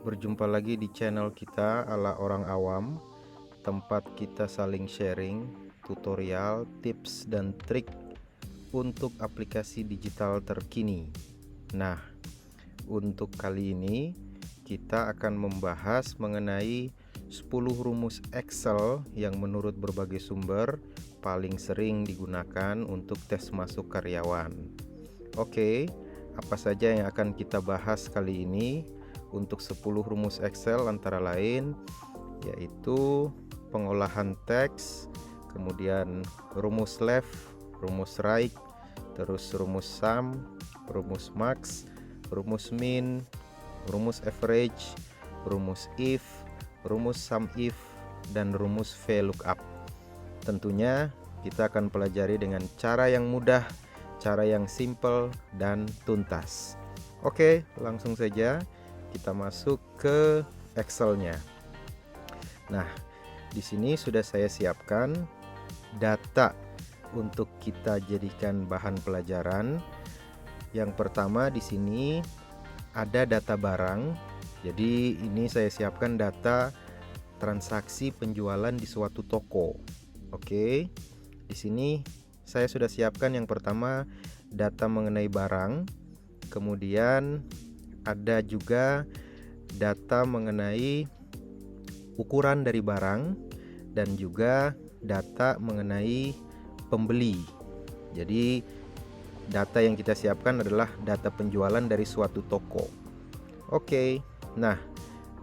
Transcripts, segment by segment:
berjumpa lagi di channel kita ala orang awam, tempat kita saling sharing tutorial, tips, dan trik untuk aplikasi digital terkini. Nah, untuk kali ini kita akan membahas mengenai 10 rumus Excel yang menurut berbagai sumber paling sering digunakan untuk tes masuk karyawan. Oke, apa saja yang akan kita bahas kali ini? Untuk 10 rumus Excel antara lain yaitu pengolahan teks, kemudian rumus left, rumus right, terus rumus sum, rumus max, rumus min, rumus average, rumus if, rumus sum if, dan rumus VLOOKUP. Tentunya kita akan pelajari dengan cara yang mudah, cara yang simple dan tuntas. Oke, langsung saja kita masuk ke Excel-nya. Nah, di sini sudah saya siapkan data untuk kita jadikan bahan pelajaran. Yang pertama di sini ada data barang. Jadi ini saya siapkan data transaksi penjualan di suatu toko. Oke. Di sini saya sudah siapkan yang pertama data mengenai barang. Kemudian ada juga data mengenai ukuran dari barang dan juga data mengenai pembeli. Jadi data yang kita siapkan adalah data penjualan dari suatu toko. Oke. Nah,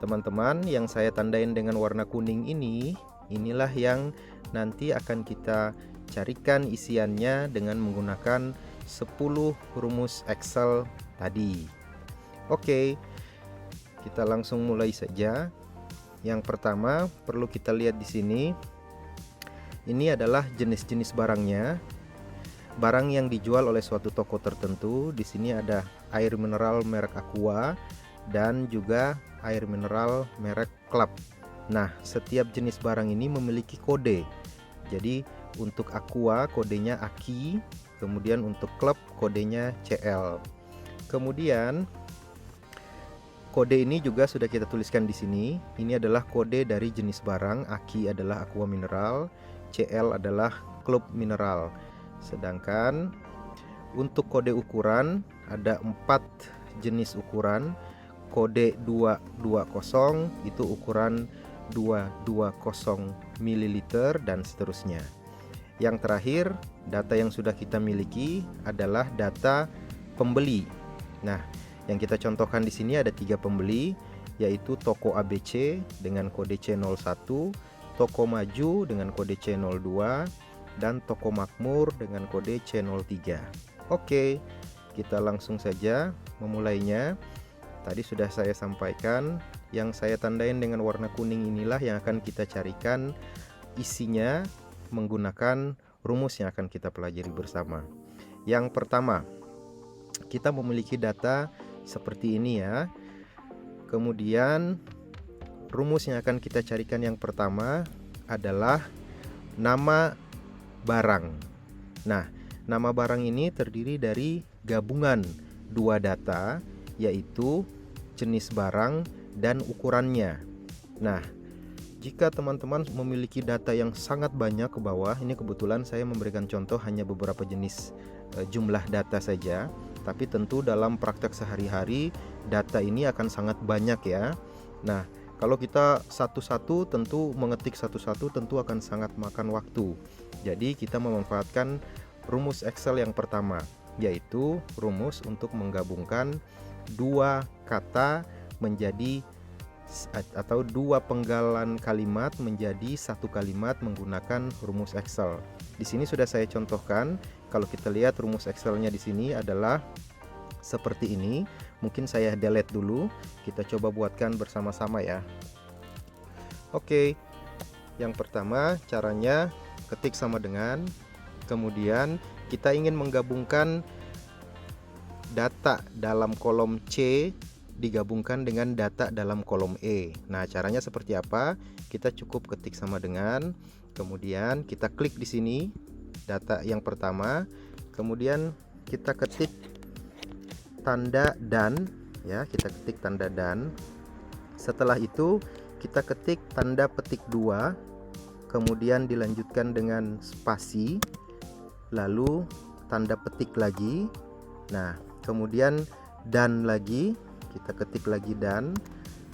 teman-teman, yang saya tandain dengan warna kuning ini, inilah yang nanti akan kita carikan isiannya dengan menggunakan 10 rumus Excel tadi. Oke, kita langsung mulai saja. Yang pertama perlu kita lihat di sini. Ini adalah jenis-jenis barangnya. Barang yang dijual oleh suatu toko tertentu. Di sini ada air mineral merek Aqua dan juga air mineral merek Club. Nah, setiap jenis barang ini memiliki kode. Jadi untuk Aqua kodenya AKI, kemudian untuk Club kodenya CL. Kemudian kode ini juga sudah kita tuliskan di sini. Ini adalah kode dari jenis barang. AKI adalah Aqua Mineral, CL adalah Club Mineral. Sedangkan untuk kode ukuran ada 4 jenis ukuran. Kode 220 itu ukuran 220 ml dan seterusnya. Yang terakhir, data yang sudah kita miliki adalah data pembeli. Nah, yang kita contohkan di sini ada 3 pembeli, yaitu toko ABC dengan kode C01, toko Maju dengan kode C02, dan toko Makmur dengan kode C03. Oke, kita langsung saja memulainya. Tadi sudah saya sampaikan, yang saya tandain dengan warna kuning inilah yang akan kita carikan isinya menggunakan rumus yang akan kita pelajari bersama. Yang pertama, kita memiliki data seperti ini ya. Kemudian rumus yang akan kita carikan yang pertama adalah nama barang. Nah, nama barang ini terdiri dari gabungan 2 data, yaitu jenis barang dan ukurannya. Nah, jika teman-teman memiliki data yang sangat banyak ke bawah, ini kebetulan saya memberikan contoh hanya beberapa jenis jumlah data saja. Tapi tentu dalam praktek sehari-hari data ini akan sangat banyak ya. Nah, kalau kita satu-satu tentu mengetik satu-satu tentu akan sangat makan waktu. Jadi kita memanfaatkan rumus Excel yang pertama, yaitu rumus untuk menggabungkan 2 kata menjadi atau 2 penggalan kalimat menjadi 1 kalimat menggunakan rumus Excel. Di sini sudah saya contohkan. Kalau kita lihat rumus Excel-nya di sini adalah seperti ini. Mungkin saya delete dulu. Kita coba buatkan bersama-sama ya. Oke. Yang pertama caranya ketik sama dengan, kemudian kita ingin menggabungkan data dalam kolom C digabungkan dengan data dalam kolom E. Nah, caranya seperti apa? Kita cukup ketik sama dengan, kemudian kita klik di sini data yang pertama, kemudian kita ketik tanda dan ya, kita ketik tanda dan Setelah itu kita ketik tanda petik 2, kemudian dilanjutkan dengan spasi, lalu tanda petik lagi. Nah, kemudian dan lagi, kita ketik lagi dan,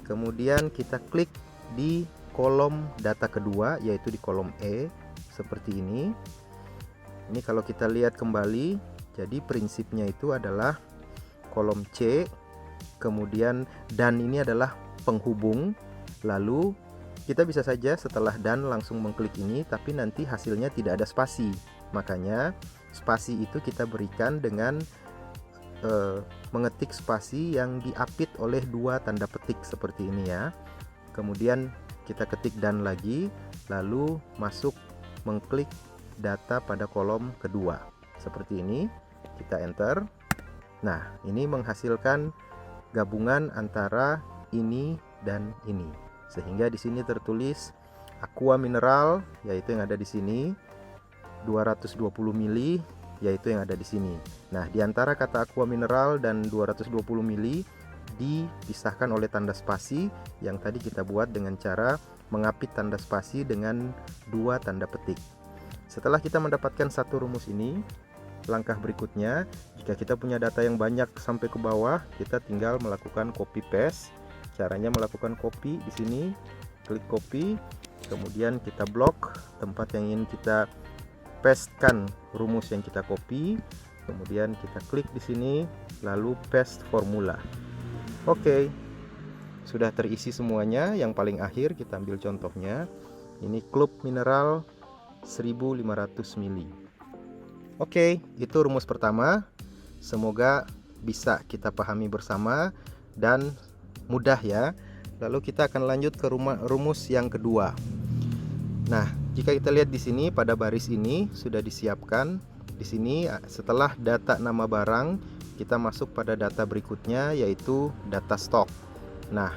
kemudian kita klik di kolom data kedua, yaitu di kolom E, seperti ini. Ini kalau kita lihat kembali, jadi prinsipnya itu adalah kolom C, kemudian dan ini adalah penghubung. Lalu kita bisa saja setelah dan langsung mengklik ini, tapi nanti hasilnya tidak ada spasi. Makanya spasi itu kita berikan dengan mengetik spasi yang diapit oleh 2 tanda petik seperti ini ya. Kemudian kita ketik dan lagi, lalu masuk mengklik data pada kolom kedua seperti ini, kita enter. Nah, ini menghasilkan gabungan antara ini dan ini, sehingga di sini tertulis aqua mineral, yaitu yang ada di sini, 220 mili, yaitu yang ada di sini. Nah, di antara kata aqua mineral dan 220 mili dipisahkan oleh tanda spasi yang tadi kita buat dengan cara mengapit tanda spasi dengan 2 tanda petik. Setelah kita mendapatkan satu rumus ini, langkah berikutnya, jika kita punya data yang banyak sampai ke bawah, kita tinggal melakukan copy paste. Caranya melakukan copy di sini, klik copy, kemudian kita blok tempat yang ingin kita pastekan rumus yang kita copy, kemudian kita klik di sini, lalu paste formula. Oke, sudah terisi semuanya. Yang paling akhir kita ambil contohnya. Ini klub mineral 1500 mili. Oke, itu rumus pertama. Semoga bisa kita pahami bersama dan mudah ya. Lalu kita akan lanjut ke rumus yang kedua. Nah, jika kita lihat di sini pada baris ini sudah disiapkan. Di sini setelah data nama barang, kita masuk pada data berikutnya, yaitu data stok. Nah,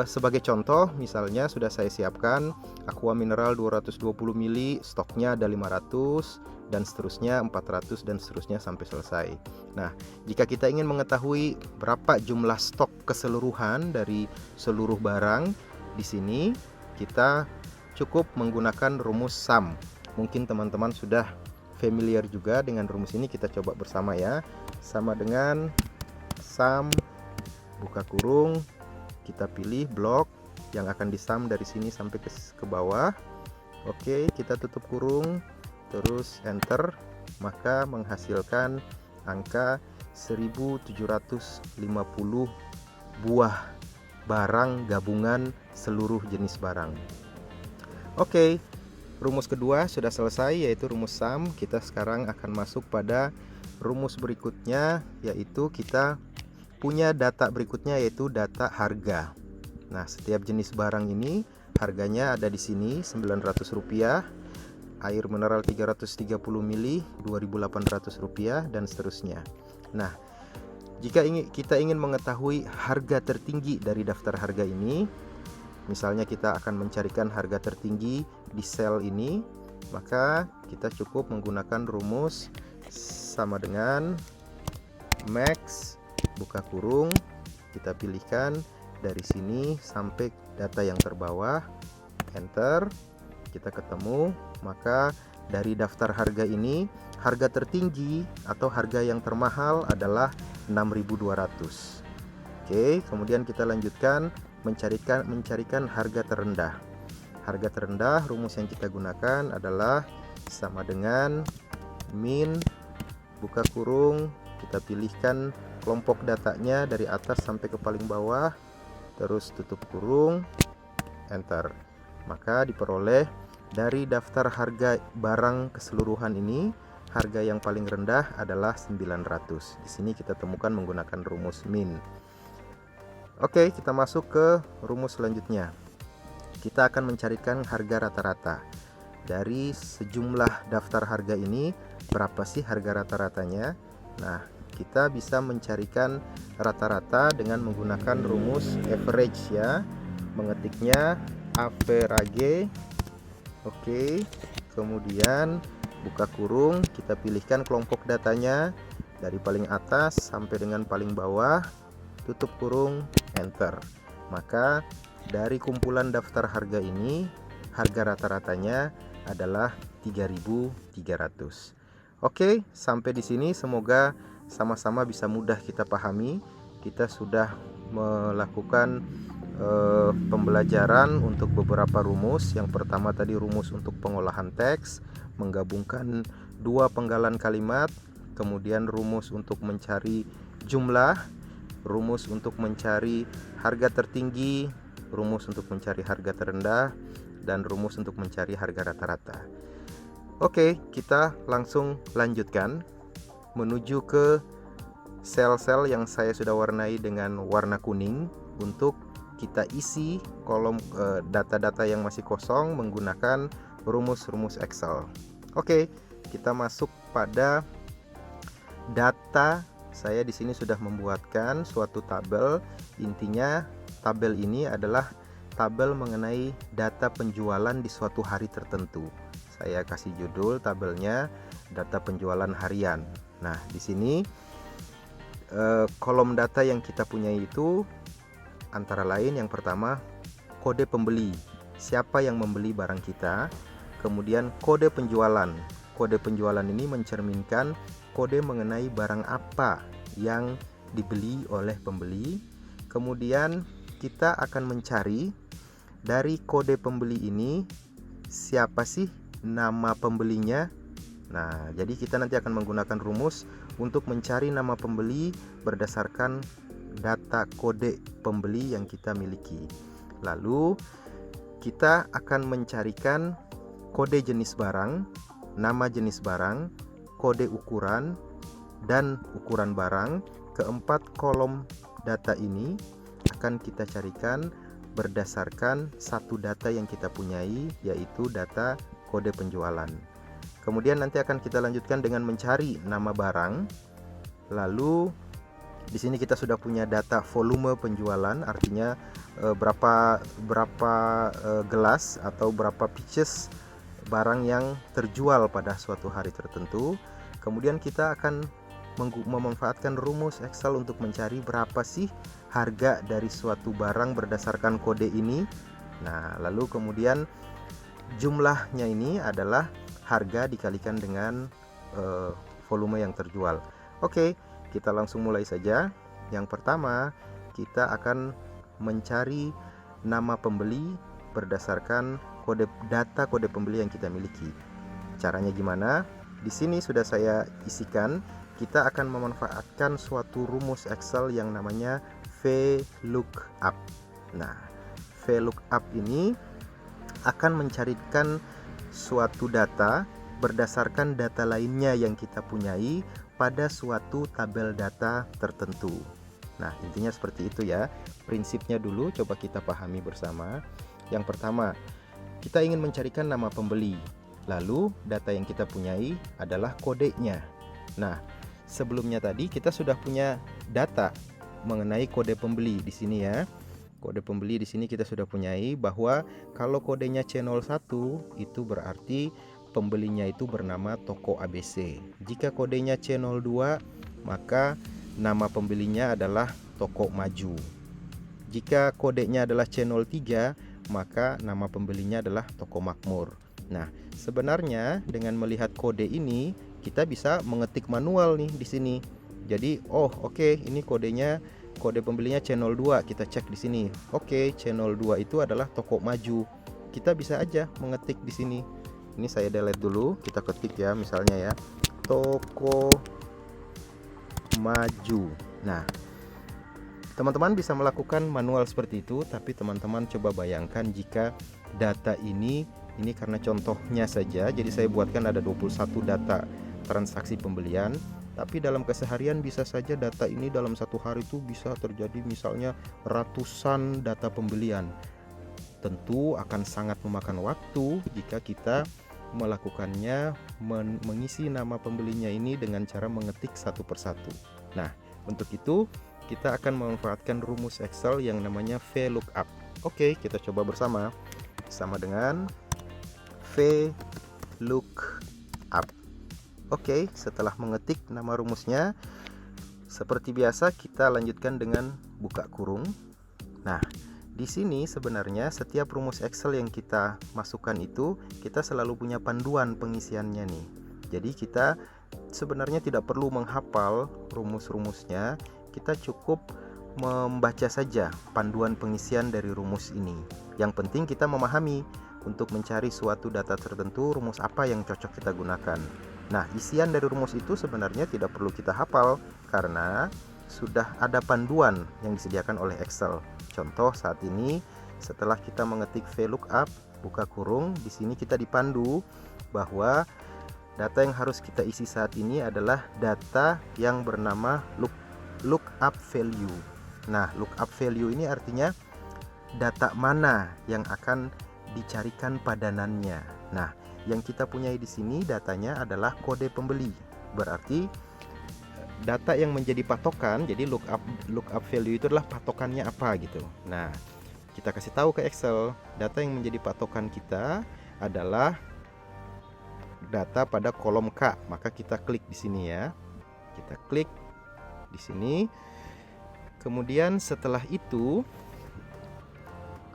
sebagai contoh, misalnya sudah saya siapkan aqua mineral 220 mili, stoknya ada 500 dan seterusnya, 400 dan seterusnya sampai selesai. Nah, jika kita ingin mengetahui berapa jumlah stok keseluruhan dari seluruh barang, di sini kita cukup menggunakan rumus SUM. Mungkin teman-teman sudah familiar juga dengan rumus ini, kita coba bersama ya. Sama dengan SUM buka kurung, kita pilih blok yang akan disum dari sini sampai ke bawah. Oke, kita tutup kurung, terus enter, maka menghasilkan angka 1750 buah barang gabungan seluruh jenis barang. Oke, rumus kedua sudah selesai, yaitu rumus SUM. Kita sekarang akan masuk pada rumus berikutnya, yaitu kita punya data berikutnya, yaitu data harga. Nah, setiap jenis barang ini harganya ada di sini, Rp900, air mineral 330 mili, Rp2.800 dan seterusnya. Nah, jika kita ingin mengetahui harga tertinggi dari daftar harga ini, misalnya kita akan mencarikan harga tertinggi di sel ini, maka kita cukup menggunakan rumus sama dengan max buka kurung, kita pilihkan dari sini sampai data yang terbawah, enter, kita ketemu. Maka dari daftar harga ini, harga tertinggi atau harga yang termahal adalah 6.200. Oke, kemudian kita lanjutkan mencarikan harga terendah. Harga terendah, rumus yang kita gunakan adalah sama dengan min buka kurung, kita pilihkan kelompok datanya dari atas sampai ke paling bawah, terus tutup kurung, enter. Maka diperoleh dari daftar harga barang keseluruhan ini, harga yang paling rendah adalah 900. Di sini kita temukan menggunakan rumus min. Oke, kita masuk ke rumus selanjutnya. Kita akan mencarikan harga rata-rata. Dari sejumlah daftar harga ini, berapa sih harga rata-ratanya? Nah, kita bisa mencarikan rata-rata dengan menggunakan rumus average ya. Mengetiknya average. Oke, kemudian buka kurung, kita pilihkan kelompok datanya dari paling atas sampai dengan paling bawah, tutup kurung, enter. Maka dari kumpulan daftar harga ini, harga rata-ratanya adalah 3.300. Oke, sampai di sini semoga sama-sama bisa mudah kita pahami. Kita sudah melakukan pembelajaran untuk beberapa rumus. Yang pertama tadi rumus untuk pengolahan teks, menggabungkan dua penggalan kalimat, kemudian rumus untuk mencari jumlah, rumus untuk mencari harga tertinggi, rumus untuk mencari harga terendah, dan rumus untuk mencari harga rata-rata. Oke, kita langsung lanjutkan menuju ke sel-sel yang saya sudah warnai dengan warna kuning untuk kita isi kolom data-data yang masih kosong menggunakan rumus-rumus Excel. Oke, kita masuk pada data. Saya di sini sudah membuatkan suatu tabel. Intinya tabel ini adalah tabel mengenai data penjualan di suatu hari tertentu. Saya kasih judul tabelnya data penjualan harian. Nah, di sini kolom data yang kita punya itu antara lain yang pertama kode pembeli, siapa yang membeli barang kita. Kemudian kode penjualan. Kode penjualan ini mencerminkan kode mengenai barang apa yang dibeli oleh pembeli. Kemudian kita akan mencari dari kode pembeli ini siapa sih nama pembelinya. Nah, jadi kita nanti akan menggunakan rumus untuk mencari nama pembeli berdasarkan data kode pembeli yang kita miliki. Lalu kita akan mencarikan kode jenis barang, nama jenis barang, kode ukuran, dan ukuran barang. Keempat kolom data ini akan kita carikan berdasarkan satu data yang kita punyai, yaitu data kode penjualan. Kemudian nanti akan kita lanjutkan dengan mencari nama barang. Lalu di sini kita sudah punya data volume penjualan, artinya berapa gelas atau berapa pieces barang yang terjual pada suatu hari tertentu. Kemudian kita akan memanfaatkan rumus Excel untuk mencari berapa sih harga dari suatu barang berdasarkan kode ini. Nah, lalu kemudian jumlahnya ini adalah harga dikalikan dengan volume yang terjual. Oke, kita langsung mulai saja. Yang pertama, kita akan mencari nama pembeli berdasarkan data kode pembeli yang kita miliki. Caranya gimana? Di sini sudah saya isikan. Kita akan memanfaatkan suatu rumus Excel yang namanya VLOOKUP. Nah, VLOOKUP ini akan mencarikan suatu data berdasarkan data lainnya yang kita punyai pada suatu tabel data tertentu. Nah, intinya seperti itu ya. Prinsipnya dulu coba kita pahami bersama. Yang pertama, kita ingin mencarikan nama pembeli. Lalu data yang kita punyai adalah kodenya. Nah, sebelumnya tadi kita sudah punya data mengenai kode pembeli di sini ya. Kode pembeli di sini kita sudah punyai bahwa kalau kodenya C01 itu berarti pembelinya itu bernama toko ABC. Jika kodenya C02, maka nama pembelinya adalah toko Maju. Jika kodenya adalah C03, maka nama pembelinya adalah toko Makmur. Nah, sebenarnya dengan melihat kode ini, kita bisa mengetik manual nih di sini. Jadi, oke, ini kode pembelinya C02, kita cek di sini. Oke, C02 itu adalah toko Maju. Kita bisa aja mengetik di sini. Ini saya delete dulu, kita ketik ya, misalnya ya, toko Maju. Nah, teman-teman bisa melakukan manual seperti itu, tapi teman-teman coba bayangkan jika data ini karena contohnya saja, jadi saya buatkan ada 21 data transaksi pembelian, tapi dalam keseharian bisa saja data ini dalam satu hari itu bisa terjadi misalnya ratusan data pembelian. Tentu akan sangat memakan waktu jika kita melakukannya, mengisi nama pembelinya ini dengan cara mengetik satu persatu. Nah, untuk itu kita akan memanfaatkan rumus Excel yang namanya VLOOKUP. Oke, kita coba bersama. Sama dengan VLOOKUP. Oke, setelah mengetik nama rumusnya, seperti biasa kita lanjutkan dengan buka kurung. Nah, Di sini sebenarnya setiap rumus Excel yang kita masukkan itu kita selalu punya panduan pengisiannya nih. Jadi kita sebenarnya tidak perlu menghafal rumus-rumusnya, kita cukup membaca saja panduan pengisian dari rumus ini. Yang penting kita memahami untuk mencari suatu data tertentu rumus apa yang cocok kita gunakan. Nah, isian dari rumus itu sebenarnya tidak perlu kita hafal karena sudah ada panduan yang disediakan oleh Excel. Contoh saat ini setelah kita mengetik VLOOKUP buka kurung, di sini kita dipandu bahwa data yang harus kita isi saat ini adalah data yang bernama lookup value. Nah, lookup value ini artinya data mana yang akan dicarikan padanannya. Nah, yang kita punyai di sini datanya adalah kode pembeli. Berarti data yang menjadi patokan, jadi lookup value itu adalah patokannya apa gitu. Nah, kita kasih tahu ke Excel, data yang menjadi patokan kita adalah data pada kolom K. Maka kita klik di sini ya. Kita klik di sini. Kemudian setelah itu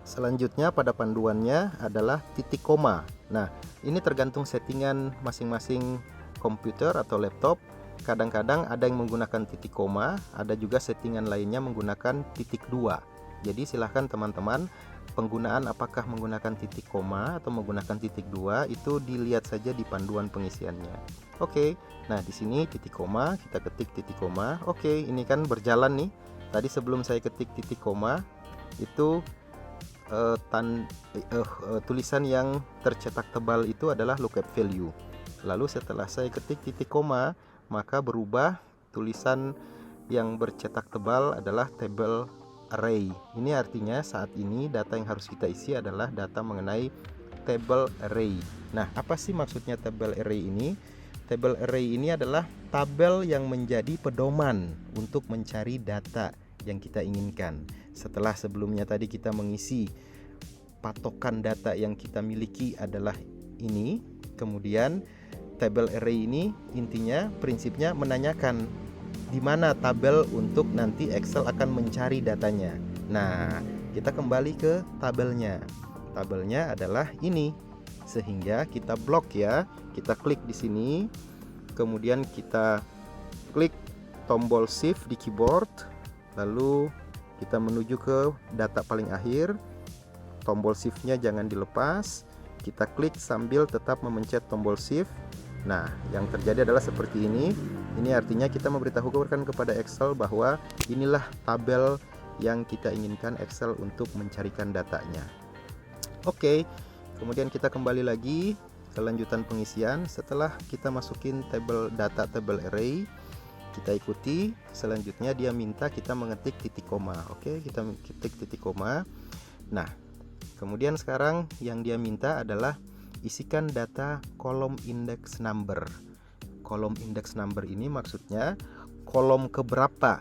selanjutnya pada panduannya adalah titik koma. Nah, ini tergantung settingan masing-masing komputer atau laptop. Kadang-kadang ada yang menggunakan titik koma, ada juga settingan lainnya menggunakan titik 2. Jadi silahkan teman-teman, penggunaan apakah menggunakan titik koma atau menggunakan titik 2 itu dilihat saja di panduan pengisiannya. Oke, nah di sini titik koma, kita ketik titik koma. Oke, ini kan berjalan nih. Tadi sebelum saya ketik titik koma itu tulisan yang tercetak tebal itu adalah lookup value. Lalu setelah saya ketik titik koma, maka berubah tulisan yang bercetak tebal adalah table array. Ini artinya saat ini data yang harus kita isi adalah data mengenai table array. Nah, apa sih maksudnya table array ini? Table array ini adalah tabel yang menjadi pedoman untuk mencari data yang kita inginkan. Setelah sebelumnya tadi kita mengisi patokan data yang kita miliki adalah ini, kemudian table array ini intinya prinsipnya menanyakan di mana tabel untuk nanti Excel akan mencari datanya. Nah, kita kembali ke tabelnya. Tabelnya adalah ini. Sehingga kita blok ya. Kita klik di sini. Kemudian kita klik tombol Shift di keyboard. Lalu kita menuju ke data paling akhir. Tombol Shift-nya jangan dilepas. Kita klik sambil tetap memencet tombol Shift. Nah, yang terjadi adalah seperti ini. Ini artinya kita memberitahukan kepada Excel bahwa inilah tabel yang kita inginkan Excel untuk mencarikan datanya. Oke, kemudian kita kembali lagi ke lanjutan pengisian. Setelah kita masukin data table array, kita ikuti. Selanjutnya dia minta kita mengetik titik koma. Oke, kita ketik titik koma. Nah, kemudian sekarang yang dia minta adalah isikan data kolom index number. Kolom index number ini maksudnya kolom keberapa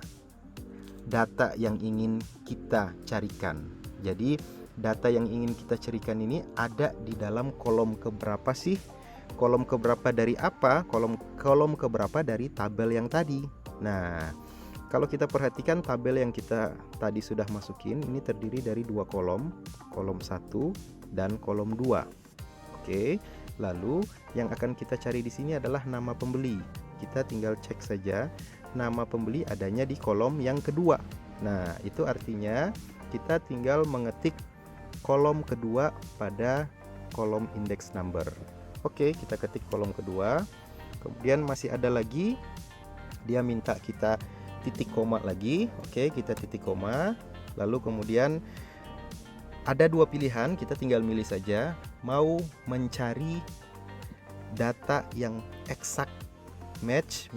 data yang ingin kita carikan. Jadi data yang ingin kita carikan ini ada di dalam kolom keberapa sih? Kolom keberapa dari apa? Kolom keberapa dari tabel yang tadi. Nah, kalau kita perhatikan tabel yang kita tadi sudah masukin ini terdiri dari dua kolom 1 dan kolom 2. Oke, lalu yang akan kita cari di sini adalah nama pembeli. Kita tinggal cek saja nama pembeli adanya di kolom yang kedua. Nah, itu artinya kita tinggal mengetik kolom kedua pada kolom index number. Oke, kita ketik kolom kedua. Kemudian masih ada lagi, dia minta kita titik koma lagi. Oke, kita titik koma. Lalu kemudian ada dua pilihan, kita tinggal milih saja. Mau mencari data yang exact match.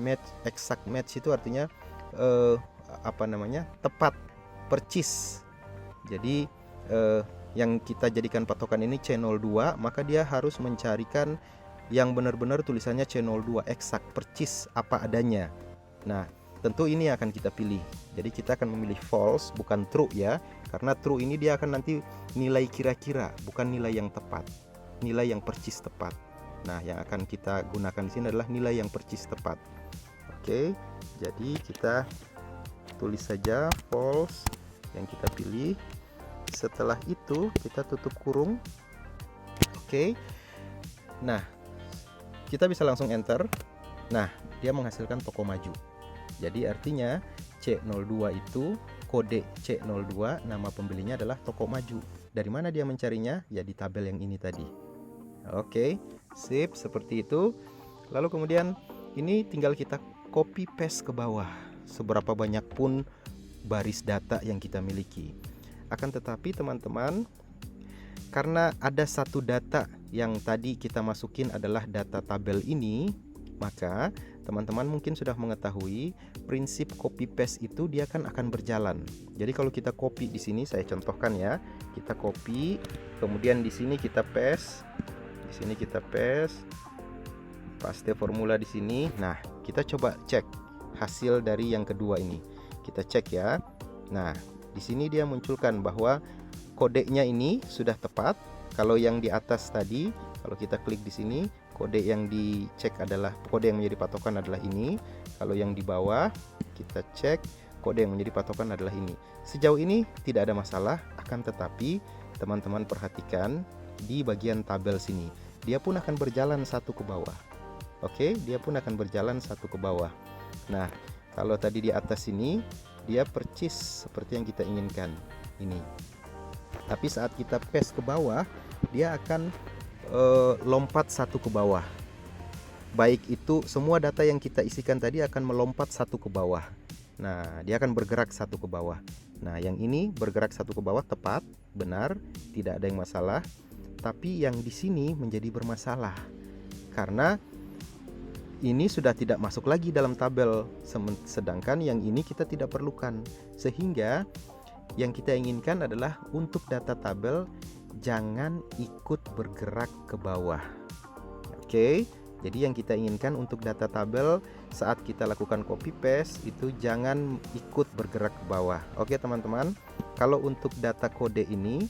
Exact match itu artinya tepat, percis. Jadi yang kita jadikan patokan ini channel 2, maka dia harus mencarikan yang benar-benar tulisannya channel 2, exact, percis, apa adanya. Nah, tentu ini akan kita pilih. Jadi kita akan memilih false, bukan true ya. Karena true ini dia akan nanti nilai kira-kira, bukan nilai yang tepat, nilai yang percis tepat. Nah, yang akan kita gunakan di sini adalah nilai yang percis tepat. Oke, jadi kita tulis saja false yang kita pilih. Setelah itu kita tutup kurung. Oke. Nah, kita bisa langsung enter. Nah, dia menghasilkan toko maju. Jadi artinya C02 itu kode C02, nama pembelinya adalah toko maju. Dari mana dia mencarinya? Ya di tabel yang ini tadi. Oke, sip, seperti itu. Lalu kemudian ini tinggal kita copy paste ke bawah, seberapa banyak pun baris data yang kita miliki. Akan tetapi teman-teman, karena ada satu data yang tadi kita masukin adalah data tabel ini, maka teman-teman mungkin sudah mengetahui prinsip copy paste itu dia akan berjalan. Jadi kalau kita copy di sini, saya contohkan ya, kita copy, kemudian di sini kita paste, di sini kita paste formula di sini. Nah, kita coba cek hasil dari yang kedua ini. Kita cek ya. Nah, di sini dia munculkan bahwa kodenya ini sudah tepat. Kalau yang di atas tadi, kalau kita klik di sini, kode yang dicek adalah kode yang menjadi patokan adalah ini. Kalau yang di bawah, kita cek kode yang menjadi patokan adalah ini. Sejauh ini tidak ada masalah, akan tetapi teman-teman perhatikan di bagian tabel sini. Dia pun akan berjalan satu ke bawah. Oke, dia pun akan berjalan satu ke bawah. Nah, kalau tadi di atas ini dia percis seperti yang kita inginkan ini. Tapi saat kita paste ke bawah, dia akan lompat satu ke bawah. Baik itu semua data yang kita isikan tadi akan melompat satu ke bawah. Nah, dia akan bergerak satu ke bawah. Nah, yang ini bergerak satu ke bawah tepat, benar, tidak ada yang masalah. Tapi yang di sini menjadi bermasalah karena ini sudah tidak masuk lagi dalam tabel, sedangkan yang ini kita tidak perlukan. Sehingga yang kita inginkan adalah untuk data tabel jangan ikut bergerak ke bawah. Oke, jadi yang kita inginkan untuk data tabel saat kita lakukan copy paste itu jangan ikut bergerak ke bawah. Oke teman-teman, kalau untuk data kode ini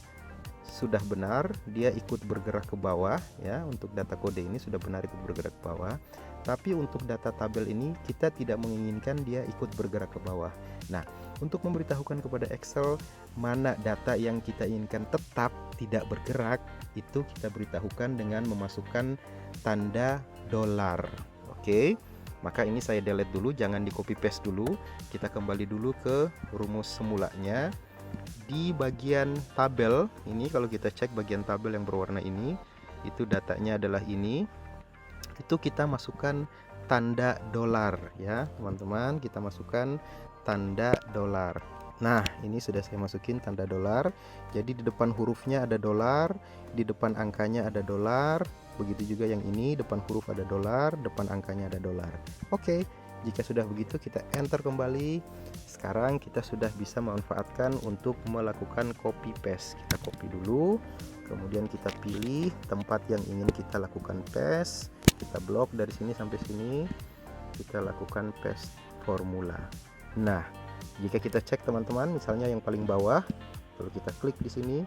sudah benar, dia ikut bergerak ke bawah ya. Untuk data kode ini sudah benar ikut bergerak ke bawah. Tapi untuk data tabel ini kita tidak menginginkan dia ikut bergerak ke bawah. Nah, untuk memberitahukan kepada Excel mana data yang kita inginkan tetap tidak bergerak, itu kita beritahukan dengan memasukkan tanda dolar. Oke. Maka ini saya delete dulu, jangan di copy paste dulu. Kita kembali dulu ke rumus semulanya. Di bagian tabel ini, kalau kita cek bagian tabel yang berwarna ini, itu datanya adalah ini. Itu kita masukkan tanda dolar ya teman-teman, kita masukkan tanda dolar. Nah, ini sudah saya masukin tanda dolar. Jadi di depan hurufnya ada dolar, di depan angkanya ada dolar. Begitu juga yang ini, depan huruf ada dolar, depan angkanya ada dolar. Oke, jika sudah begitu kita enter kembali. Sekarang kita sudah bisa memanfaatkan untuk melakukan copy paste. Kita copy dulu, kemudian kita pilih tempat yang ingin kita lakukan paste. Kita blok dari sini sampai sini. Kita lakukan paste formula. Nah, jika kita cek teman-teman, misalnya yang paling bawah, lalu kita klik di sini.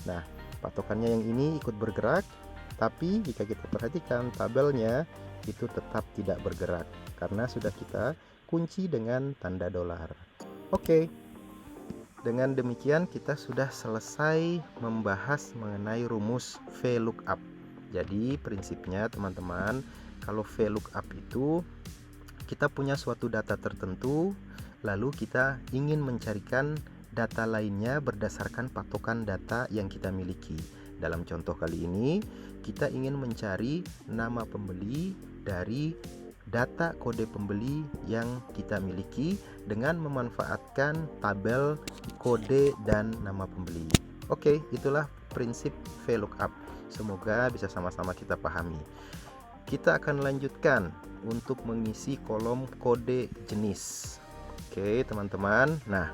Nah, patokannya yang ini ikut bergerak, tapi jika kita perhatikan tabelnya itu tetap tidak bergerak karena sudah kita kunci dengan tanda dolar. Oke, dengan demikian kita sudah selesai membahas mengenai rumus VLOOKUP. Jadi prinsipnya teman-teman, kalau VLOOKUP itu kita punya suatu data tertentu, lalu kita ingin mencarikan data lainnya berdasarkan patokan data yang kita miliki. Dalam contoh kali ini, kita ingin mencari nama pembeli dari data kode pembeli yang kita miliki dengan memanfaatkan tabel kode dan nama pembeli. Oke, itulah prinsip VLOOKUP. Semoga bisa sama-sama kita pahami. Kita akan lanjutkan untuk mengisi kolom kode jenis. Oke, teman-teman. Nah,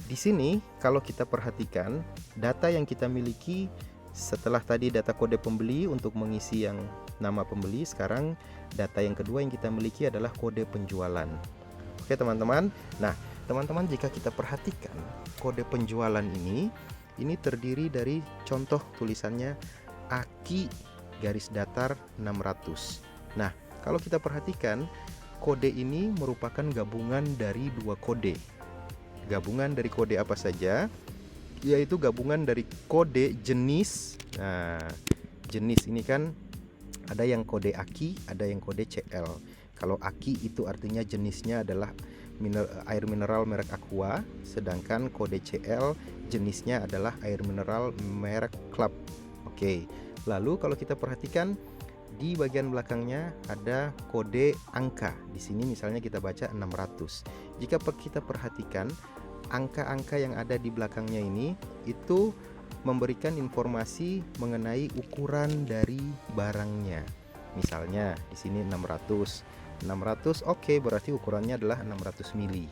di sini kalau kita perhatikan data yang kita miliki setelah tadi data kode pembeli untuk mengisi yang nama pembeli, sekarang data yang kedua yang kita miliki adalah kode penjualan. Oke teman-teman. Nah teman-teman, jika kita perhatikan kode penjualan ini terdiri dari contoh tulisannya AKI garis datar 600. Nah kalau kita perhatikan kode ini merupakan gabungan dari dua kode. Gabungan dari kode apa saja? yaitu gabungan dari kode jenis. Nah, jenis ini kan ada yang kode AKI, ada yang kode CL. Kalau AKI itu artinya jenisnya adalah air mineral merek Aqua, sedangkan kode CL jenisnya adalah air mineral merek Club. Oke. Lalu kalau kita perhatikan di bagian belakangnya ada kode angka. Di sini misalnya kita baca 600. Jika kita perhatikan angka-angka yang ada di belakangnya ini itu memberikan informasi mengenai ukuran dari barangnya. Misalnya di sini 600. 600 oke, berarti ukurannya adalah 600 mili.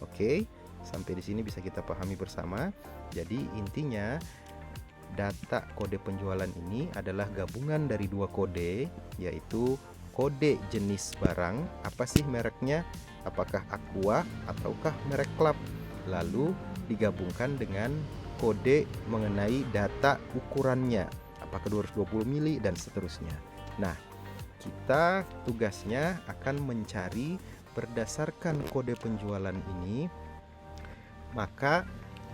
Oke, sampai di sini bisa kita pahami bersama. Jadi intinya data kode penjualan ini adalah gabungan dari dua kode, yaitu kode jenis barang, apa sih mereknya, apakah Aqua ataukah merek Club, lalu digabungkan dengan kode mengenai data ukurannya, apakah 220 mili dan seterusnya. Nah, kita tugasnya akan mencari berdasarkan kode penjualan ini, maka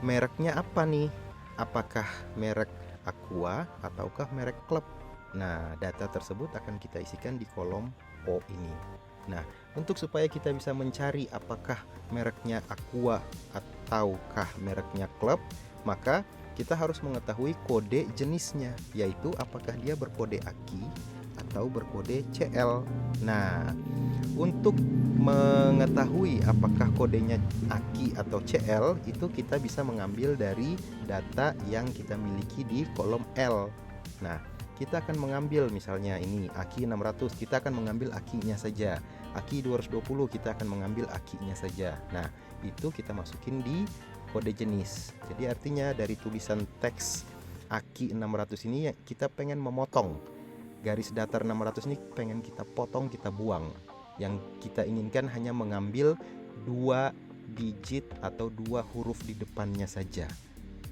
mereknya apa nih? Apakah merek Aqua ataukah merek Club? Nah, data tersebut akan kita isikan di kolom O ini. Nah, untuk supaya kita bisa mencari apakah mereknya Aqua ataukah mereknya Club, maka kita harus mengetahui kode jenisnya, yaitu apakah dia berkode AKI atau berkode CL. Nah, untuk mengetahui apakah kodenya AKI atau CL, itu kita bisa mengambil dari data yang kita miliki di kolom L. Nah, kita akan mengambil misalnya ini AKI 600, kita akan mengambil AKI-nya saja. AKI 220, kita akan mengambil AKI-nya saja. Nah, itu kita masukin di kode jenis. Jadi artinya dari tulisan teks AKI 600 ini kita pengen memotong garis datar 600 ini, pengen kita potong, kita buang. Yang kita inginkan hanya mengambil 2 digit atau 2 huruf di depannya saja.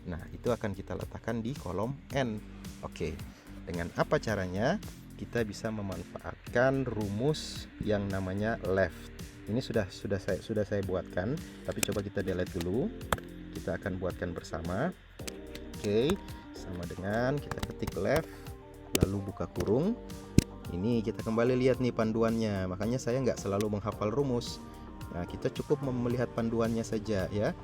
Nah, itu akan kita letakkan di kolom N. Oke. Dengan apa caranya? Kita bisa memanfaatkan rumus yang namanya left. Ini sudah saya buatkan, tapi coba kita delete dulu. Kita akan buatkan bersama. Oke, sama dengan kita ketik left, lalu buka kurung. Ini kita kembali lihat nih panduannya, makanya saya nggak selalu menghafal rumus. Nah, kita cukup melihat panduannya saja ya.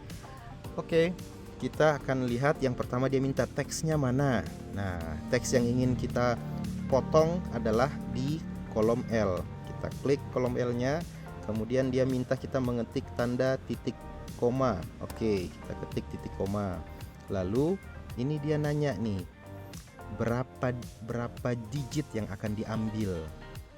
Oke, kita akan lihat yang pertama dia minta teksnya mana. Nah, teks yang ingin kita potong adalah di kolom L. Kita klik kolom L-nya, kemudian dia minta kita mengetik tanda titik koma. Oke, kita ketik titik koma. Lalu ini dia nanya nih, berapa digit yang akan diambil.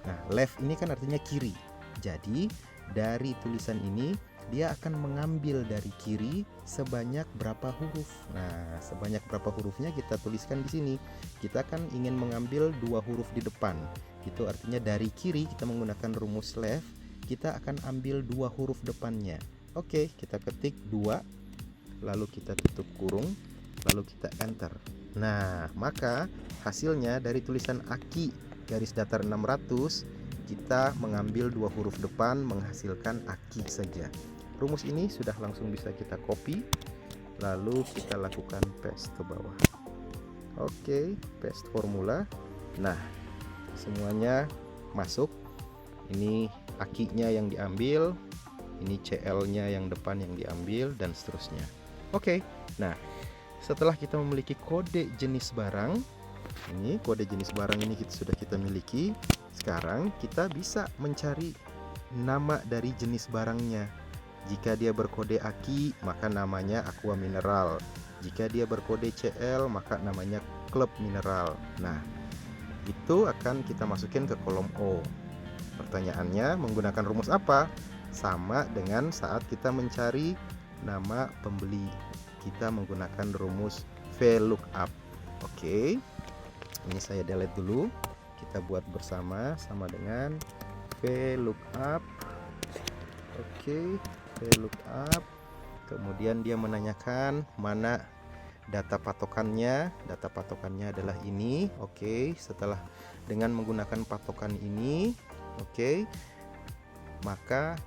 Nah, left ini kan artinya kiri. Jadi dari tulisan ini dia akan mengambil dari kiri sebanyak berapa huruf. Nah, sebanyak berapa hurufnya kita tuliskan di sini. Kita kan ingin mengambil 2 huruf di depan. Itu artinya dari kiri kita menggunakan rumus left, kita akan ambil 2 huruf depannya. Oke, kita ketik 2, lalu kita tutup kurung, lalu kita enter. Nah, maka hasilnya dari tulisan AKI garis datar 600, kita mengambil 2 huruf depan menghasilkan AKI saja. Rumus ini sudah langsung bisa kita copy, lalu kita lakukan paste ke bawah. Oke, paste formula. Nah, semuanya masuk. Ini AKI-nya yang diambil, ini CL-nya yang depan yang diambil, dan seterusnya. Oke, nah setelah kita memiliki kode jenis barang, ini kode jenis barang ini sudah kita miliki. Sekarang kita bisa mencari nama dari jenis barangnya. Jika dia berkode AKI, maka namanya Aqua Mineral. Jika dia berkode CL, maka namanya Club Mineral. Nah, itu akan kita masukin ke kolom O. Pertanyaannya, menggunakan rumus apa? Sama dengan saat kita mencari nama pembeli, kita menggunakan rumus VLOOKUP. Oke, ini saya delete dulu. Kita buat bersama, sama dengan VLOOKUP. Oke, VLOOKUP. Kemudian dia menanyakan mana data patokannya. Data patokannya adalah ini. Oke, setelah dengan menggunakan patokan ini, oke, maka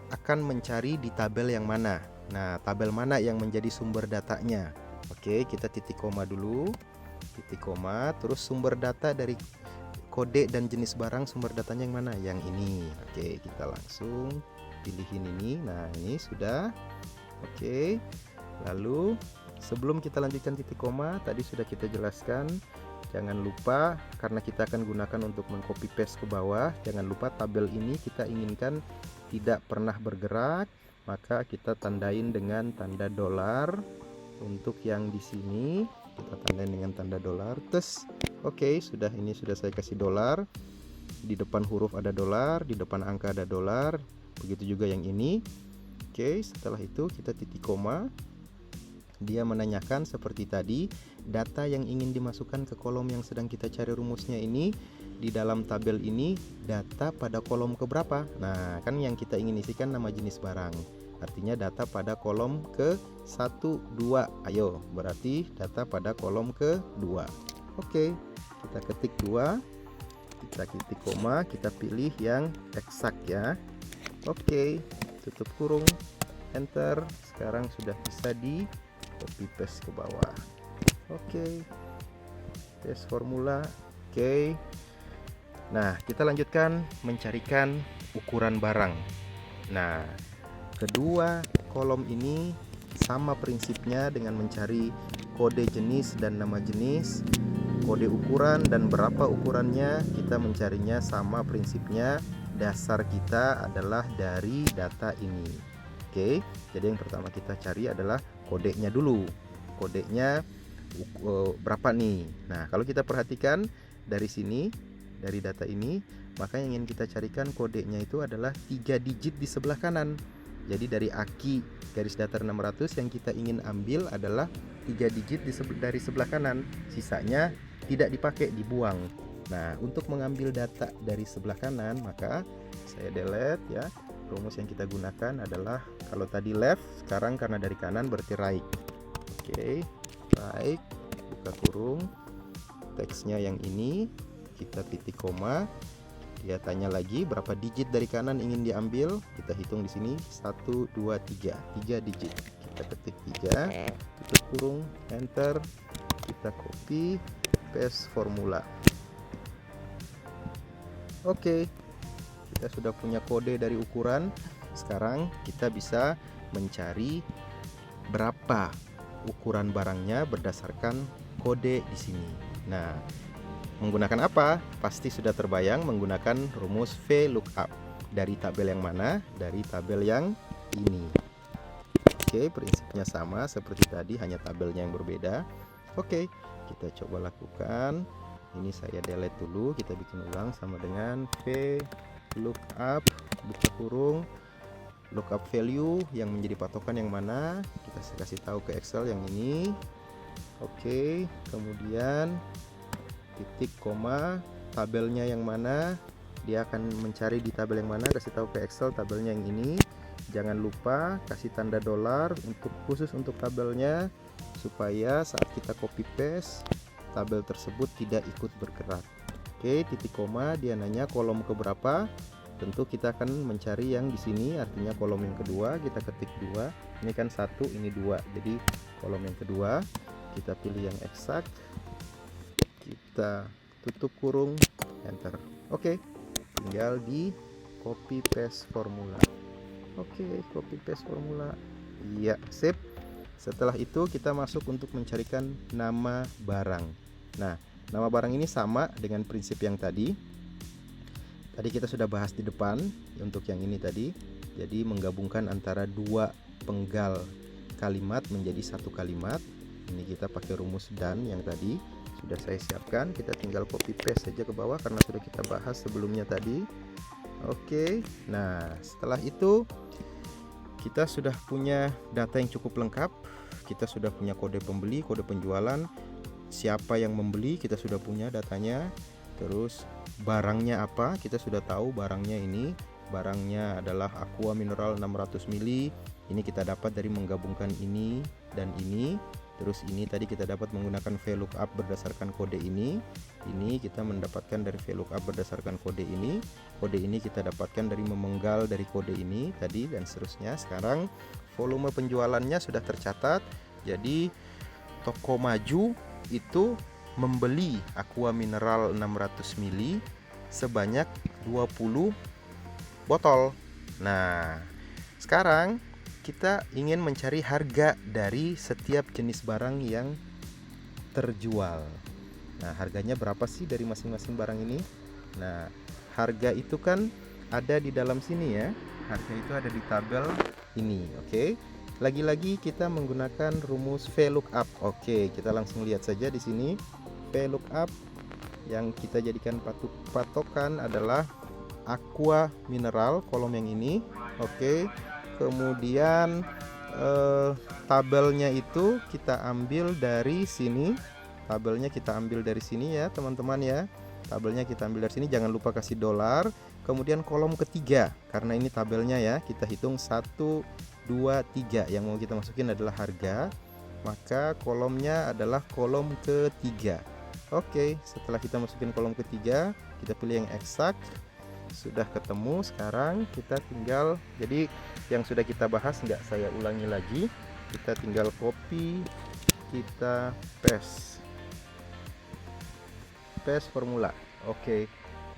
akan mencari di tabel yang mana. Nah, tabel mana yang menjadi sumber datanya? Oke, kita titik koma dulu. Titik koma, terus sumber data dari kode dan jenis barang, sumber datanya yang mana? Yang ini. Oke, kita langsung pilihin ini. Nah, ini sudah. Oke. Lalu sebelum kita lanjutkan titik koma, tadi sudah kita jelaskan, jangan lupa karena kita akan gunakan untuk mengcopy paste ke bawah, jangan lupa tabel ini kita inginkan tidak pernah bergerak, maka kita tandain dengan tanda dolar. Untuk yang di sini kita tandain dengan tanda dolar. Terus oke, sudah, ini sudah saya kasih dolar. Di depan huruf ada dolar, di depan angka ada dolar. Begitu juga yang ini. Oke, setelah itu kita titik koma. Dia menanyakan seperti tadi, data yang ingin dimasukkan ke kolom yang sedang kita cari rumusnya ini, di dalam tabel ini data pada kolom keberapa? Nah, kan yang kita ingin isikan nama jenis barang. Artinya data pada kolom ke-1, 2. Ayo, berarti data pada kolom ke-2. Oke, kita ketik 2. Kita titik koma, kita pilih yang eksak ya. Oke, tutup kurung, enter. Sekarang sudah bisa di copy paste ke bawah. Oke, paste formula. Oke, nah kita lanjutkan mencarikan ukuran barang. Nah, kedua kolom ini sama prinsipnya dengan mencari kode jenis dan nama jenis. Kode ukuran dan berapa ukurannya kita mencarinya sama prinsipnya. Dasar kita adalah dari data ini. Oke, jadi yang pertama kita cari adalah kodenya dulu. Kodenya berapa nih? Nah, kalau kita perhatikan dari sini, dari data ini, maka yang ingin kita carikan kodenya itu adalah 3 digit di sebelah kanan. Jadi dari AKI garis datar 600 yang kita ingin ambil adalah 3 digit dari sebelah kanan. Sisanya tidak dipakai, dibuang. Nah, untuk mengambil data dari sebelah kanan, maka saya delete ya. Rumus yang kita gunakan adalah, kalau tadi left, sekarang karena dari kanan berarti right. Oke, right, buka kurung, teksnya yang ini, kita titik koma. Dia tanya lagi berapa digit dari kanan ingin diambil. Kita hitung di sini 1, 2, 3, 3 digit. Kita ketik 3, tutup kurung, enter. Kita copy paste formula. Oke, kita sudah punya kode dari ukuran. Sekarang kita bisa mencari berapa ukuran barangnya berdasarkan kode di sini. Nah, menggunakan apa? Pasti sudah terbayang, menggunakan rumus VLOOKUP. Dari tabel yang mana? Dari tabel yang ini. Oke, prinsipnya sama seperti tadi, hanya tabelnya yang berbeda. Oke, kita coba lakukan. Ini saya delete dulu, kita bikin ulang sama dengan VLOOKUP, buka kurung, lookup value yang menjadi patokan yang mana, kita kasih tahu ke Excel yang ini. Oke, kemudian titik koma, tabelnya yang mana, dia akan mencari di tabel yang mana, kasih tahu ke Excel tabelnya yang ini. Jangan lupa kasih tanda dolar khusus untuk tabelnya, supaya saat kita copy paste tabel tersebut tidak ikut bergerak. Oke, titik koma, dia nanya kolom keberapa. Tentu kita akan mencari yang di sini, artinya kolom yang kedua. Kita ketik 2. Ini kan 1, ini 2. Jadi kolom yang kedua, kita pilih yang eksak. Kita tutup kurung, enter. Oke, tinggal di copy paste formula. Oke, copy paste formula. Iya, sip. Setelah itu kita masuk untuk mencarikan nama barang. Nah, nama barang ini sama dengan prinsip yang tadi. Tadi kita sudah bahas di depan untuk yang ini tadi. Jadi menggabungkan antara dua penggal kalimat menjadi satu kalimat. Ini kita pakai rumus dan yang tadi sudah saya siapkan. Kita tinggal copy paste saja ke bawah karena sudah kita bahas sebelumnya tadi. Oke, nah setelah itu kita sudah punya data yang cukup lengkap. Kita sudah punya kode pembeli, kode penjualan, siapa yang membeli, kita sudah punya datanya. Terus barangnya apa, kita sudah tahu barangnya ini. Barangnya adalah Aqua Mineral 600 ml. Ini kita dapat dari menggabungkan ini dan ini. Terus ini tadi kita dapat menggunakan VLOOKUP berdasarkan kode ini. Ini kita mendapatkan dari VLOOKUP berdasarkan kode ini. Kode ini kita dapatkan dari memenggal dari kode ini tadi dan seterusnya. Sekarang volume penjualannya sudah tercatat. Jadi toko maju itu membeli aqua mineral 600 ml sebanyak 20 botol. Nah, sekarang kita ingin mencari harga dari setiap jenis barang yang terjual. Nah, harganya berapa sih dari masing-masing barang ini? Nah, harga itu kan ada di dalam sini ya. Harga itu ada di tabel ini, oke. Lagi-lagi kita menggunakan rumus VLOOKUP. Oke, kita langsung lihat saja di sini. VLOOKUP yang kita jadikan patokan adalah aqua mineral, kolom yang ini. Oke. Kemudian tabelnya itu kita ambil dari sini. Tabelnya kita ambil dari sini ya, teman-teman ya. Tabelnya kita ambil dari sini, jangan lupa kasih dolar. Kemudian kolom ketiga, karena ini tabelnya ya, kita hitung 1, 2, 3. Yang mau kita masukin adalah harga, maka kolomnya adalah kolom ketiga. Oke, setelah kita masukin kolom ketiga, kita pilih yang eksak. Sudah ketemu, sekarang kita tinggal, jadi yang sudah kita bahas nggak saya ulangi lagi. Kita tinggal copy, kita paste formula. Oke.